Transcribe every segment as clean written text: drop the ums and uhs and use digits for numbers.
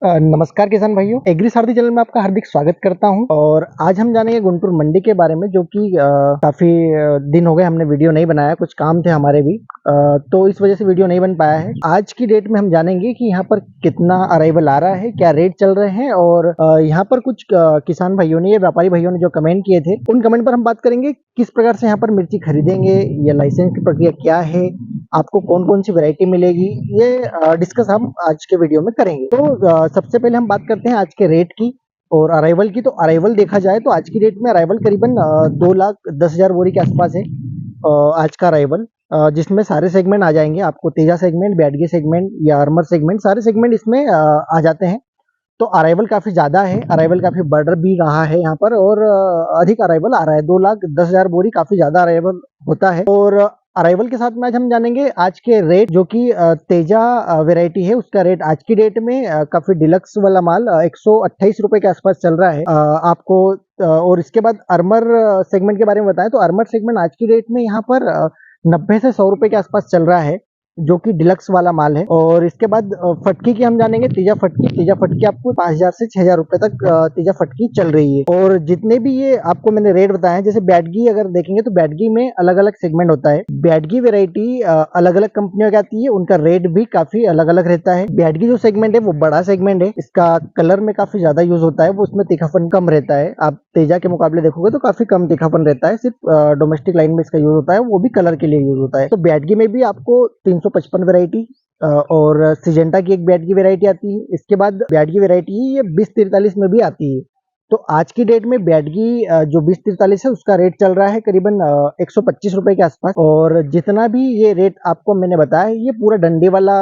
नमस्कार किसान भाइयों, एग्री सारथी चैनल में आपका हार्दिक स्वागत करता हूं। और आज हम जानेंगे गुंटूर मंडी के बारे में, जो कि काफी दिन हो गए हमने वीडियो नहीं बनाया, कुछ काम थे हमारे भी, तो इस वजह से वीडियो नहीं बन पाया है। आज की डेट में हम जानेंगे कि यहाँ पर कितना अराइवल आ रहा है, क्या रेट चल रहे हैं, और यहाँ पर कुछ किसान भाइयों ने या व्यापारी भाइयों ने जो कमेंट किए थे, उन कमेंट पर हम बात करेंगे। किस प्रकार से यहाँ पर मिर्ची खरीदेंगे, या लाइसेंस की प्रक्रिया क्या है, आपको कौन कौन सी वैरायटी मिलेगी, ये डिस्कस हम आज के वीडियो में करेंगे। तो सबसे पहले हम बात करते हैं आज के रेट की और अराइवल की। तो अराइवल देखा जाए तो आज की डेट में अराइवल करीबन 2,10,000 बोरी के आसपास है आज का अराइवल, जिसमें सारे सेगमेंट आ जाएंगे। आपको तेजा सेगमेंट, बैडगी सेगमेंट या आर्मर सेगमेंट, सारे सेगमेंट इसमें आ जाते हैं। तो अराइवल काफी ज्यादा है, अराइवल काफी बढ़ भी रहा है यहाँ पर, और अधिक अराइवल आ रहा है। 2,10,000 बोरी काफी ज्यादा अराइवल होता है। और अराइवल के साथ में आज हम जानेंगे आज के रेट, जो कि तेजा वैरायटी है, उसका रेट आज की डेट में काफी डिलक्स वाला माल 128 रुपए के आसपास चल रहा है आपको। और इसके बाद अरमर सेगमेंट के बारे में बताएं तो अरमर सेगमेंट आज की डेट में यहाँ पर 90 से 100 रुपए के आसपास चल रहा है, जो कि डिलक्स वाला माल है। और इसके बाद फटकी की हम जानेंगे, तेजा फटकी आपको 5,000 से 6,000 रुपए तक तेजा फटकी चल रही है। और जितने भी ये आपको मैंने रेट बताए, जैसे बैडगी अगर देखेंगे तो बैडगी में अलग अलग सेगमेंट होता है। बैडगी वेरायटी अलग अलग कंपनियों की आती है, उनका रेट भी काफी अलग अलग रहता है। बैडगी जो सेगमेंट है वो बड़ा सेगमेंट है, इसका कलर में काफी ज्यादा यूज होता है, वो उसमें तीखापन कम रहता है। आप तेजा के मुकाबले देखोगे तो काफी कम तीखापन रहता है, सिर्फ डोमेस्टिक लाइन में इसका यूज होता है, वो भी कलर के लिए यूज होता है। तो बैडगी में भी आपको 355 वैरायटी और सिजेंटा की एक बैडगी वैरायटी आती है। इसके बाद बैडगी वैरायटी ये 2043 में भी आती है। तो आज की डेट में बैडगी जो 2043 है, उसका रेट चल रहा है करीबन 125 रुपए के आसपास। और जितना भी ये रेट आपको मैंने बताया, ये पूरा डंडी वाला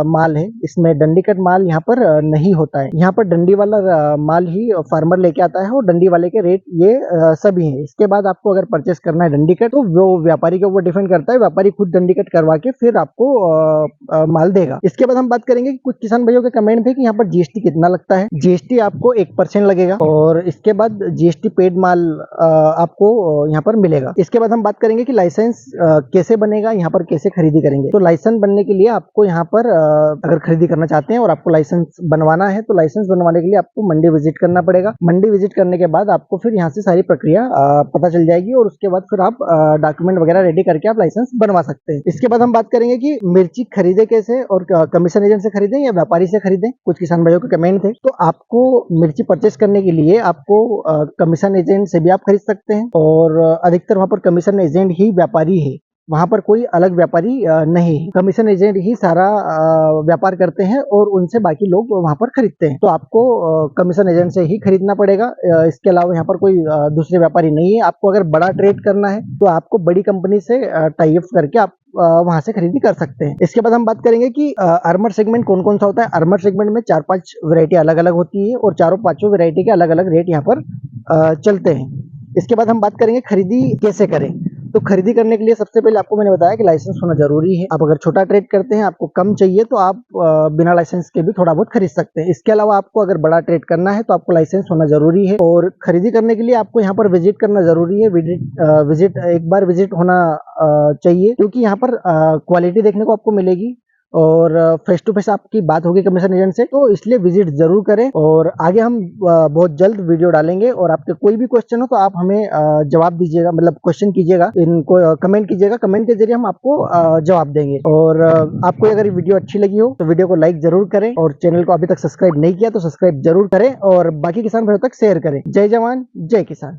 माल है, इसमें डंडी कट माल यहाँ पर नहीं होता है। यहाँ पर डंडी वाला माल ही फार्मर लेके आता है, और डंडी वाले के रेट ये सभी हैं। इसके बाद आपको अगर परचेस करना है डंडी कट, तो वो व्यापारी के ऊपर डिपेंड करता है, व्यापारी खुद डंडी कट करवा के फिर आपको माल देगा। इसके बाद हम बात करेंगे कि कुछ किसान भाइयों के कमेंट थे कि यहाँ पर जीएसटी कितना लगता है। जीएसटी आपको 1% लगेगा, और इसके बाद जीएसटी पेड माल आपको यहाँ पर मिलेगा। इसके बाद हम बात करेंगे कि लाइसेंस कैसे बनेगा, यहाँ पर कैसे खरीदी करेंगे। तो लाइसेंस बनने के लिए आपको यहाँ पर अगर खरीदी करना चाहते हैं और आपको लाइसेंस बनवाना है, तो लाइसेंस बनवाने के लिए आपको मंडी विजिट करना पड़ेगा। मंडी विजिट करने के बाद आपको फिर यहाँ से सारी प्रक्रिया पता चल जाएगी, और उसके बाद फिर आप डॉक्यूमेंट वगैरह रेडी करके आप लाइसेंस बनवा सकते हैं। इसके बाद हम बात करेंगे कि मिर्ची खरीदे कैसे, और कमीशन एजेंट से खरीदें या व्यापारी से खरीदें। कुछ किसान भाइयों के कमेंट थे। तो आपको मिर्ची परचेस करने के लिए आपको कमीशन एजेंट से भी आप खरीद सकते हैं, और अधिकतर वहां पर कमीशन एजेंट ही व्यापारी है, वहां पर कोई अलग व्यापारी नहीं है। कमीशन एजेंट ही सारा व्यापार करते हैं, और उनसे बाकी लोग वहां पर खरीदते हैं। तो आपको कमीशन एजेंट से ही खरीदना पड़ेगा, इसके अलावा यहाँ पर कोई दूसरे व्यापारी नहीं है। आपको अगर बड़ा ट्रेड करना है तो आपको बड़ी कंपनी से टाई अप करके आप वहां से खरीदी कर सकते हैं। इसके बाद हम बात करेंगे कि आर्मर सेगमेंट कौन कौन सा होता है। आर्मर सेगमेंट में 4-5 वैरायटी अलग अलग होती है, और चारों पांचों वैरायटी के अलग अलग रेट यहाँ पर चलते हैं। इसके बाद हम बात करेंगे खरीदी कैसे करें। तो खरीदी करने के लिए सबसे पहले आपको मैंने बताया कि लाइसेंस होना जरूरी है। आप अगर छोटा ट्रेड करते हैं, आपको कम चाहिए, तो आप बिना लाइसेंस के भी थोड़ा बहुत खरीद सकते हैं। इसके अलावा आपको अगर बड़ा ट्रेड करना है तो आपको लाइसेंस होना जरूरी है, और खरीदी करने के लिए आपको यहाँ पर विजिट करना जरूरी है। विजिट एक बार विजिट होना चाहिए, क्योंकि यहाँ पर क्वालिटी देखने को आपको मिलेगी, और फेस टू फेस आपकी बात होगी कमीशन एजेंट से। तो इसलिए विजिट जरूर करें। और आगे हम बहुत जल्द वीडियो डालेंगे, और आपके कोई भी क्वेश्चन हो तो आप हमें जवाब दीजिएगा, मतलब क्वेश्चन कीजिएगा, इनको कमेंट कीजिएगा, कमेंट के जरिए हम आपको जवाब देंगे। और आपको अगर वीडियो अच्छी लगी हो तो वीडियो को लाइक जरूर करें, और चैनल को अभी तक सब्सक्राइब नहीं किया तो सब्सक्राइब जरूर करें, और बाकी किसान भाइयों तक शेयर करें। जय जवान जय किसान।